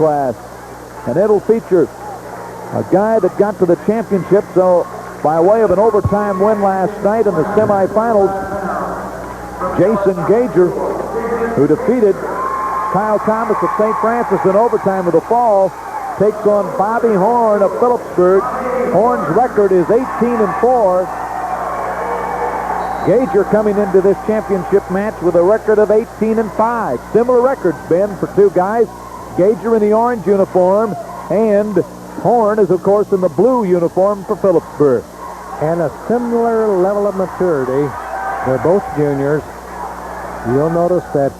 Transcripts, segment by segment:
class. And it'll feature a guy that got to the championship so by way of an overtime win last night in the semifinals, Jason Gager, who defeated Kyle Thomas of St. Francis in overtime of the fall, takes on Bobby Horn of Phillipsburg. Horn's record is 18-4. Gager coming into this championship match with a record of 18-5. Similar records, Ben, for two guys. Gager in the orange uniform, and Horn is, of course, in the blue uniform for Phillipsburg. And a similar level of maturity. They're both juniors. You'll notice that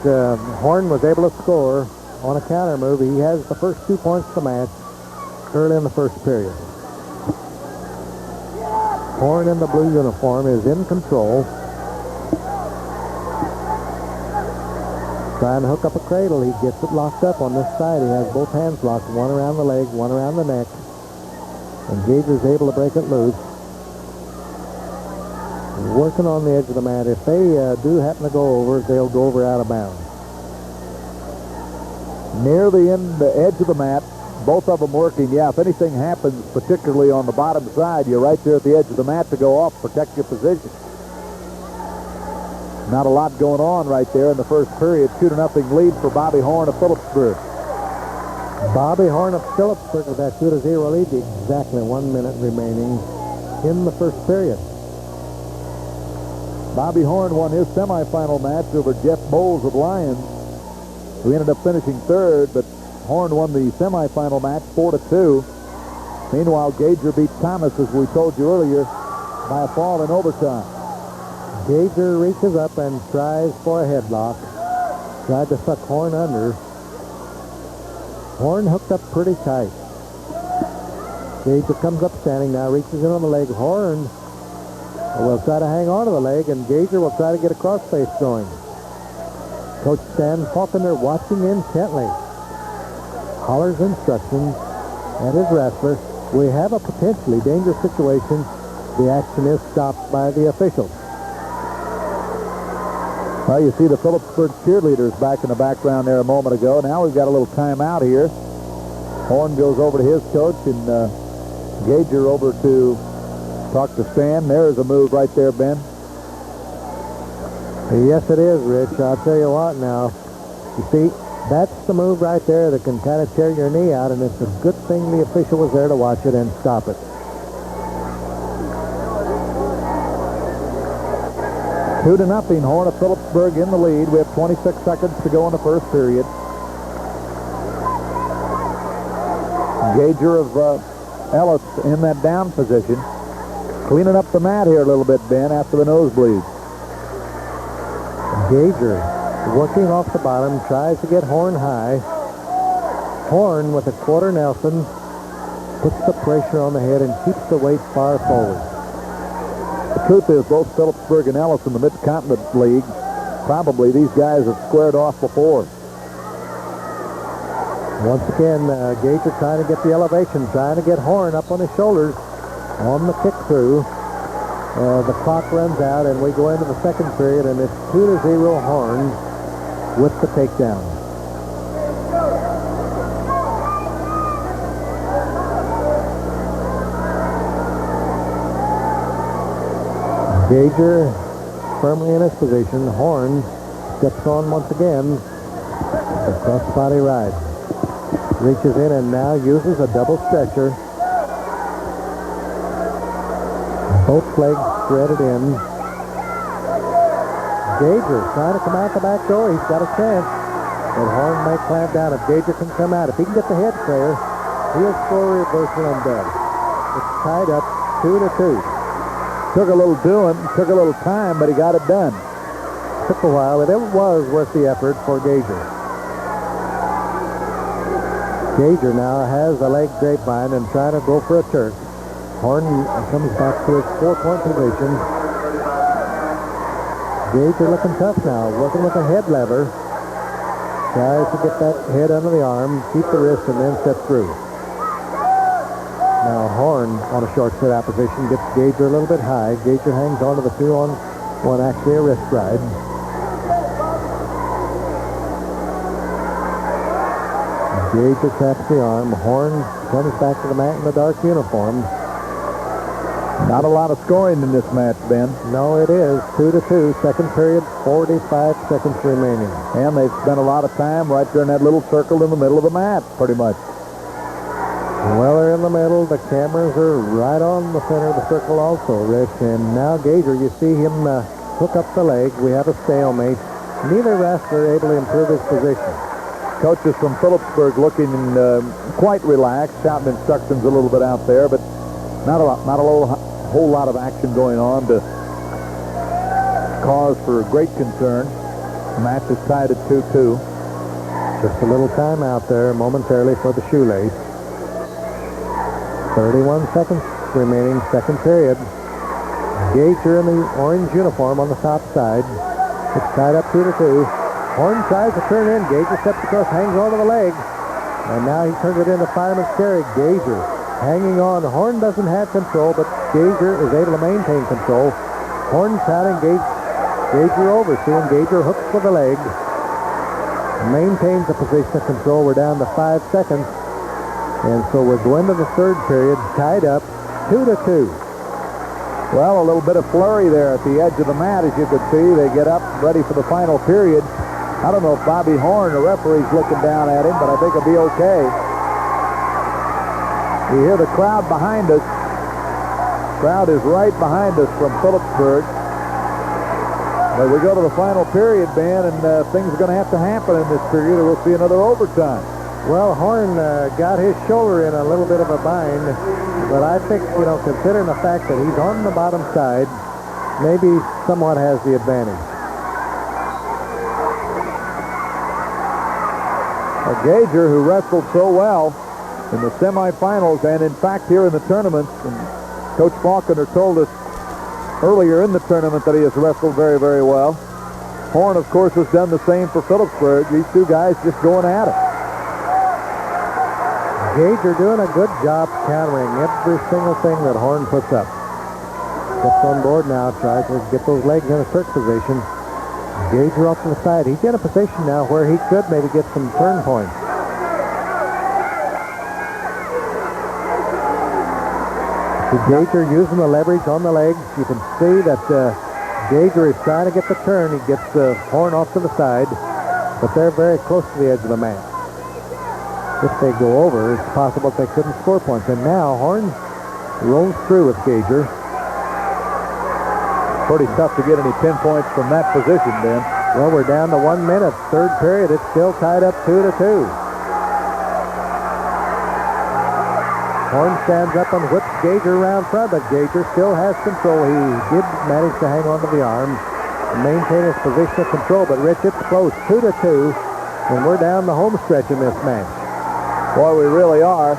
Horn was able to score on a counter move. He has the first 2 points of the match early in the first period. Horn in the blue uniform is in control. Trying to hook up a cradle. He gets it locked up on this side. He has both hands locked, one around the leg, one around the neck. And Gager's able to break it loose. Working on the edge of the mat. If they do happen to go over, they'll go over out of bounds. Near the edge of the mat, both of them working. Yeah, if anything happens, particularly on the bottom side, you're right there at the edge of the mat to go off, protect your position. Not a lot going on right there in the first period. 2-0 lead for Bobby Horn of Phillipsburg. Bobby Horn of Phillipsburg with that 2-0 lead. Exactly 1 minute remaining in the first period. Bobby Horn won his semifinal match over Jeff Bowles of Lyons, who ended up finishing third, but Horn won the semifinal match 4-2. Meanwhile, Gager beat Thomas, as we told you earlier, by a fall in overtime. Gager reaches up and tries for a headlock. Tried to suck Horn under. Horn hooked up pretty tight. Gager comes up standing now, reaches in on the leg. Horn will try to hang on to the leg, and Gager will try to get a crossface going. Coach Stan Faulkner watching intently. Hollers instructions at his wrestler. We have a potentially dangerous situation. The action is stopped by the officials. Well, you see the Phillipsburg cheerleaders back in the background there a moment ago. Now we've got a little timeout here. Horn goes over to his coach, and Gager over to talk to Stan. There's a move right there, Ben. Yes, it is, Rich. I'll tell you what now. You see, that's the move right there that can kind of tear your knee out, and it's a good thing the official was there to watch it and stop it. 2-0, Horn of Phillipsburg in the lead. We have 26 seconds to go in the first period. Gager of Ellis in that down position. Cleaning up the mat here a little bit, Ben, after the nosebleed. Gager working off the bottom, tries to get Horn high. Horn with a quarter Nelson puts the pressure on the head and keeps the weight far forward. The truth is, both Phillipsburg and Ellis in the Mid-Continent League, probably these guys have squared off before. Once again, Gager trying to get the elevation, trying to get Horn up on his shoulders on the kick through. The clock runs out, and we go into the second period, and it's 2-0 Horn with the takedown. Gager firmly in his position. Horn steps on once again. The cross-body ride. Reaches in and now uses a double stretcher. Both legs threaded in. Gager trying to come out the back door. He's got a chance. But Horn may clamp down if Gager can come out. If he can get the head clear, he'll score a reversal and does. It's tied up 2-2. Took a little doing, took a little time, but he got it done. Took a while, but it was worth the effort for Gager. Gager now has the leg grapevine and trying to go for a Turk. Horn comes back to his 4-point position. Gager looking tough now, working with a head lever. Tries to get that head under the arm, keep the wrist, and then set through. Now Horn on a short set opposition gets Gager a little bit high. Gager hangs on to the 2-on-1, actually a wrist ride. Gage taps the arm. Horn comes back to the mat in the dark uniform. Not a lot of scoring in this match, Ben. No, it is 2-2. Second period, 45 seconds remaining. And they've spent a lot of time right there in that little circle in the middle of the mat, pretty much. Well, they're in the middle. The cameras are right on the center of the circle also, Rich. And now Gager, you see him hook up the leg. We have a stalemate. Neither wrestler able to improve his position. Coaches from Phillipsburg looking quite relaxed, shouting instructions a little bit out there, but not a whole lot of action going on to cause for great concern. The match is tied at 2-2. Just a little time out there momentarily for the shoelace. 31 seconds remaining, second period. Gager in the orange uniform on the top side. It's tied up 2-2. Horn tries to turn in. Gager steps across, hangs onto the leg. And now he turns it into fireman's carry. Gager hanging on. Horn doesn't have control, but Gager is able to maintain control. Horn patting Gager over. Seeing Gager hooks with the leg. Maintains the position of control. We're down to 5 seconds. And so we're going to the third period, tied up 2-2. Well, a little bit of flurry there at the edge of the mat, as you could see. They get up, ready for the final period. I don't know if Bobby Horn, the referee's looking down at him, but I think he'll be okay. You hear the crowd behind us. Crowd is right behind us from Phillipsburg. But we go to the final period, Ben, and things are going to have to happen in this period, or we'll see another overtime. Well, Horn got his shoulder in a little bit of a bind, but I think, considering the fact that he's on the bottom side, maybe somewhat has the advantage. Gager, who wrestled so well in the semifinals and, in fact, here in the tournament, and Coach Faulkner told us earlier in the tournament that he has wrestled very, very well. Horn, of course, has done the same for Phillipsburg. These two guys just going at it. Gager doing a good job countering every single thing that Horn puts up. Gets on board now, tries to get those legs in a trick position. Gager off to the side. He's in a position now where he could maybe get some turn points. Gager using the leverage on the legs. You can see that Gager is trying to get the turn. He gets Horn off to the side, but they're very close to the edge of the mat. If they go over, it's possible they couldn't score points. And now Horn rolls through with Gager. Pretty tough to get any pinpoints from that position, Ben. Well, we're down to 1 minute. Third period, it's still tied up 2-2. Horn stands up and whips Gager around front, but Gager still has control. He did manage to hang on to the arm and maintain his position of control, but Rich, it's close, 2-2, and we're down the home stretch in this match. Boy, we really are.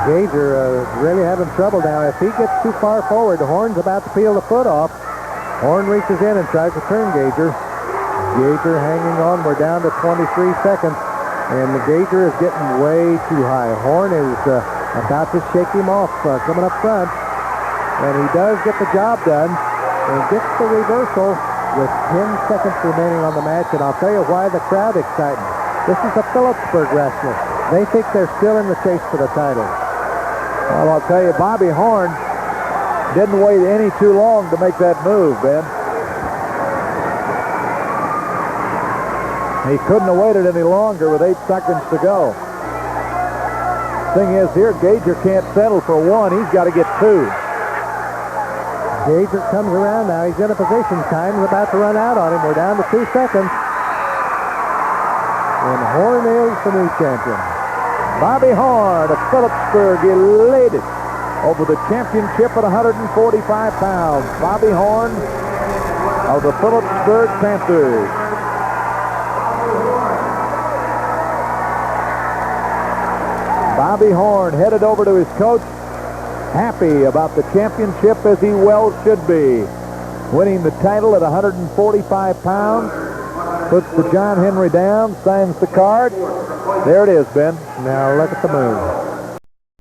Gager really having trouble now. If he gets too far forward, Horn's about to peel the foot off. Horn reaches in and tries to turn Gager. Gager hanging on. We're down to 23 seconds, and the Gager is getting way too high. Horn is about to shake him off coming up front, and he does get the job done and gets the reversal with 10 seconds remaining on the match. And I'll tell you why the crowd excitement. This is a Phillipsburg wrestler. They think they're still in the chase for the title. Well, I'll tell you, Bobby Horn didn't wait any too long to make that move, Ben. He couldn't have waited any longer with 8 seconds to go. Thing is, here, Gager can't settle for 1. He's got to get 2. Gager comes around now. He's in a position. Time's about to run out on him. We're down to 2 seconds. And Horn is the new champion. Bobby Horn of Phillipsburg elated over the championship at 145 pounds. Bobby Horn of the Phillipsburg Panthers. Bobby Horn headed over to his coach, happy about the championship as he well should be. Winning the title at 145 pounds, puts the John Henry down, signs the card. There it is, Ben. Now look at the move.